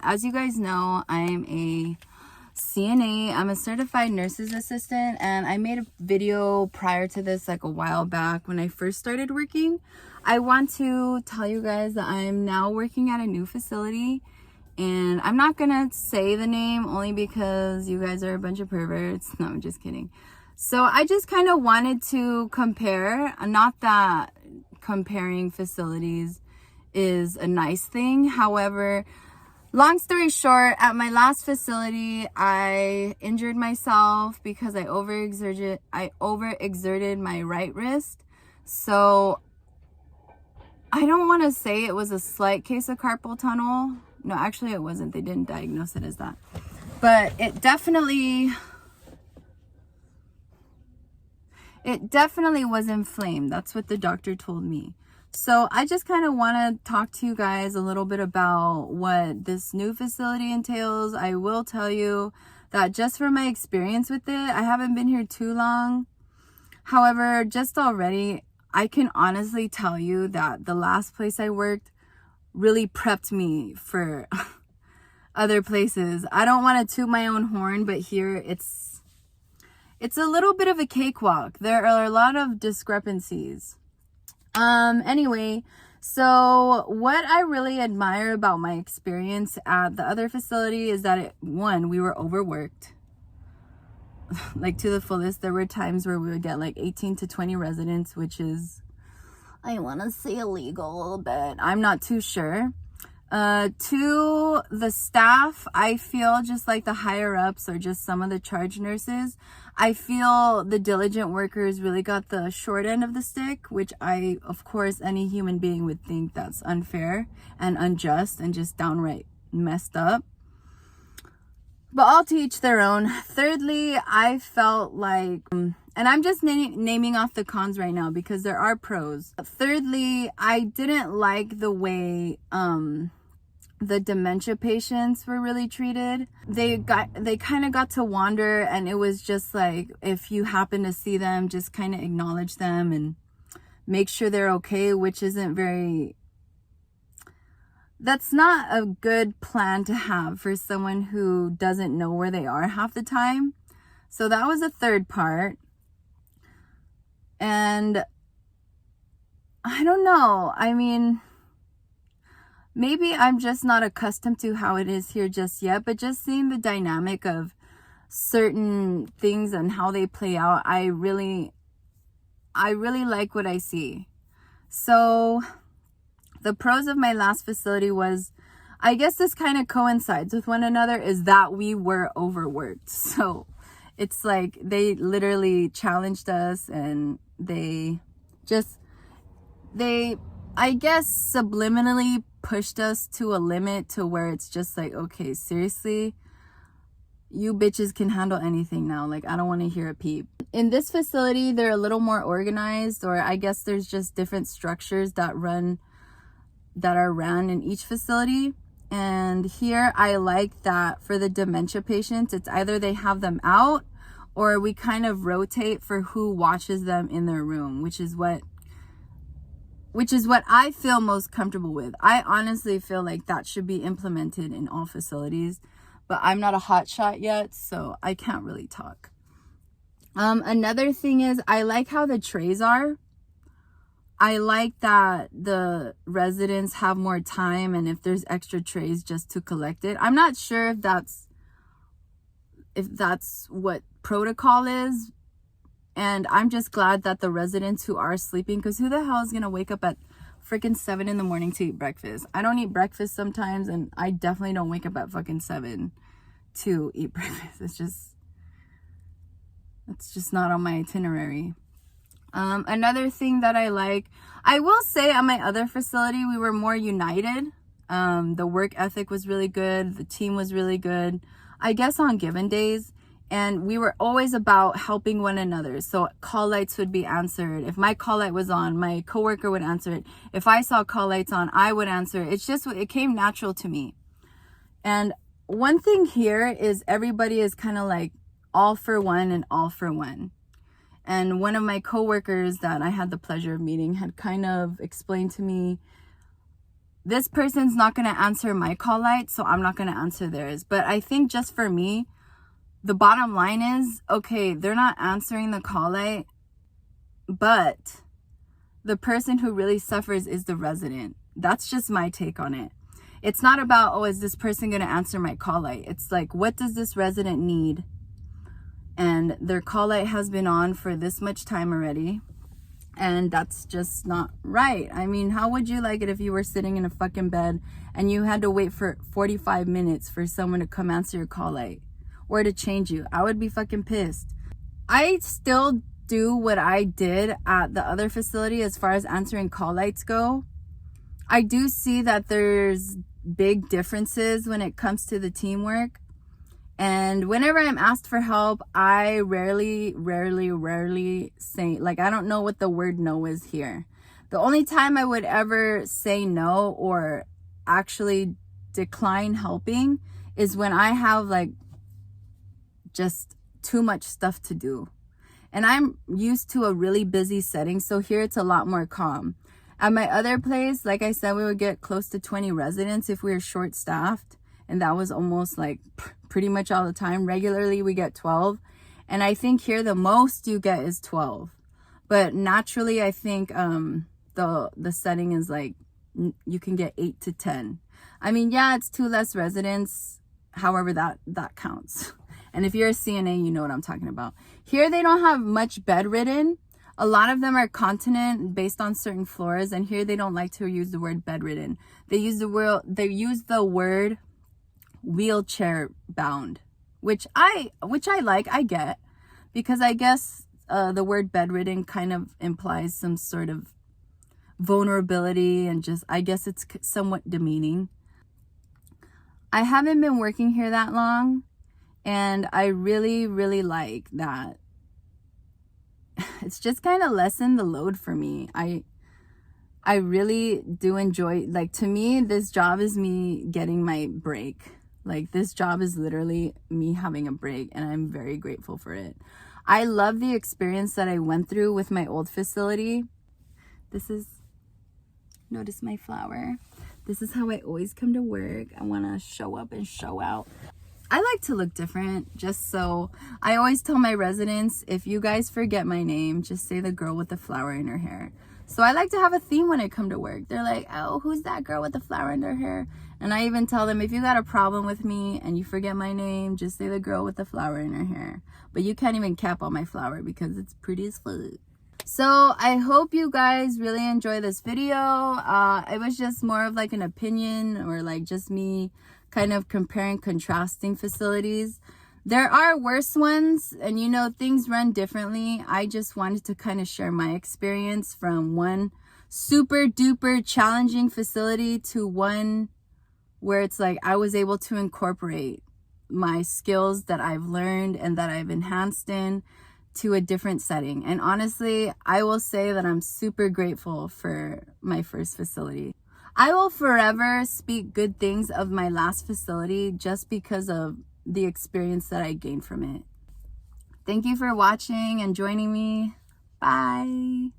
As you guys know, I'm a CNA. I'm a certified nurse's assistant, and I made a video prior to this like a while back when I first started working. I want to tell you guys that I'm now working at a new facility, and I'm not gonna say the name only because you guys are a bunch of perverts. No, I'm just kidding. So I just kind of wanted to compare, not that comparing facilities is a nice thing. However, long story short, at my last facility, I injured myself because I overexerted my right wrist. So I don't want to say it was a slight case of carpal tunnel. No, actually it wasn't. They didn't diagnose it as that. But it definitely was inflamed. That's what the doctor told me. So I just kind of want to talk to you guys a little bit about what this new facility entails. I will tell you that just from my experience with it, I haven't been here too long. However, just already, I can honestly tell you that the last place I worked really prepped me for other places. I don't want to toot my own horn, but here it's a little bit of a cakewalk. There are a lot of discrepancies. Anyway, so what I really admire about my experience at the other facility is that one, we were overworked. Like to the fullest. There were times where we would get like 18 to 20 residents, which is, I want to say illegal a little bit. I'm not too sure. To the staff, I feel just like the higher ups or just some of the charge nurses, I feel the diligent workers really got the short end of the stick, which of course, any human being would think that's unfair and unjust and just downright messed up. But all to each their own. Thirdly, I felt like, and I'm just naming off the cons right now because there are pros. Thirdly, I didn't like the way, the dementia patients were really treated. They kind of got to wander, and it was just like, if you happen to see them, just kind of acknowledge them and make sure they're okay, which isn't that's not a good plan to have for someone who doesn't know where they are half the time. So that was a third part. And I don't know. I mean, maybe I'm just not accustomed to how it is here just yet, but just seeing the dynamic of certain things and how they play out, I really like what I see. So the pros of my last facility was, I guess this kind of coincides with one another, is that we were overworked. So it's like they literally challenged us, and they I guess subliminally pushed us to a limit to where it's just like, okay, seriously, you bitches can handle anything now. Like, I don't want to hear a peep. In this facility, they're a little more organized, or I guess there's just different structures that are ran in each facility. And here I like that for the dementia patients, it's either they have them out or we kind of rotate for who watches them in their room, which is what I feel most comfortable with. I honestly feel like that should be implemented in all facilities, but I'm not a hotshot yet, so I can't really talk. Another thing is, I like how the trays are. I like that the residents have more time, and if there's extra trays, just to collect it. I'm not sure if that's what protocol is. And I'm just glad that the residents who are sleeping, because who the hell is going to wake up at freaking 7 in the morning to eat breakfast? I don't eat breakfast sometimes, and I definitely don't wake up at fucking 7 to eat breakfast. It's just not on my itinerary. Another thing that I like, I will say at my other facility, we were more united. The work ethic was really good. The team was really good, I guess, on given days. And we were always about helping one another. So call lights would be answered. If my call light was on, my coworker would answer it. If I saw call lights on, I would answer it. It came natural to me. And one thing here is everybody is kind of like all for one and all for one. And one of my coworkers that I had the pleasure of meeting had kind of explained to me this person's not going to answer my call light, so I'm not going to answer theirs. But I think just for me, the bottom line is, okay, they're not answering the call light, but the person who really suffers is the resident. That's just my take on it. It's not about, oh, is this person going to answer my call light? It's like, what does this resident need? And their call light has been on for this much time already. And that's just not right. I mean, how would you like it if you were sitting in a fucking bed and you had to wait for 45 minutes for someone to come answer your call light or to change you? I would be fucking pissed. I still do what I did at the other facility as far as answering call lights go. I do see that there's big differences when it comes to the teamwork. And whenever I'm asked for help, I rarely say, like, I don't know what the word no is here. The only time I would ever say no or actually decline helping is when I have like just too much stuff to do. And I'm used to a really busy setting, so here it's a lot more calm. At my other place, like I said, we would get close to 20 residents if we were short-staffed. And that was almost like pretty much all the time. Regularly, we get 12. And I think here the most you get is 12. But naturally, I think the setting is like you can get 8 to 10. I mean, yeah, it's 2 less residents. However, that counts. And if you're a CNA, you know what I'm talking about. Here, they don't have much bedridden. A lot of them are continent based on certain floors, and here they don't like to use the word bedridden. They use the word wheelchair bound, which I like, I get, because I guess the word bedridden kind of implies some sort of vulnerability, and just, I guess it's somewhat demeaning. I haven't been working here that long, and I really like that. It's just kind of lessened the load for me. I really do enjoy, like, to me, this job is me getting my break. Like, this job is literally me having a break, and I'm very grateful for it. I love the experience that I went through with my old facility. Notice my flower. This is how I always come to work. I want to show up and show out. I like to look different, just so I always tell my residents, if you guys forget my name, just say the girl with the flower in her hair. So I like to have a theme when I come to work. They're like, oh, who's that girl with the flower in her hair? And I even tell them, if you got a problem with me and you forget my name, just say the girl with the flower in her hair. But you can't even cap on my flower because it's pretty as fuck. So I hope you guys really enjoy this video. It was just more of like an opinion, or like just me kind of comparing, contrasting facilities. There are worse ones, and you know, things run differently. I just wanted to kind of share my experience from one super duper challenging facility to one where it's like I was able to incorporate my skills that I've learned and that I've enhanced in to a different setting. And honestly, I will say that I'm super grateful for my first facility. I will forever speak good things of my last facility just because of the experience that I gained from it. Thank you for watching and joining me. Bye.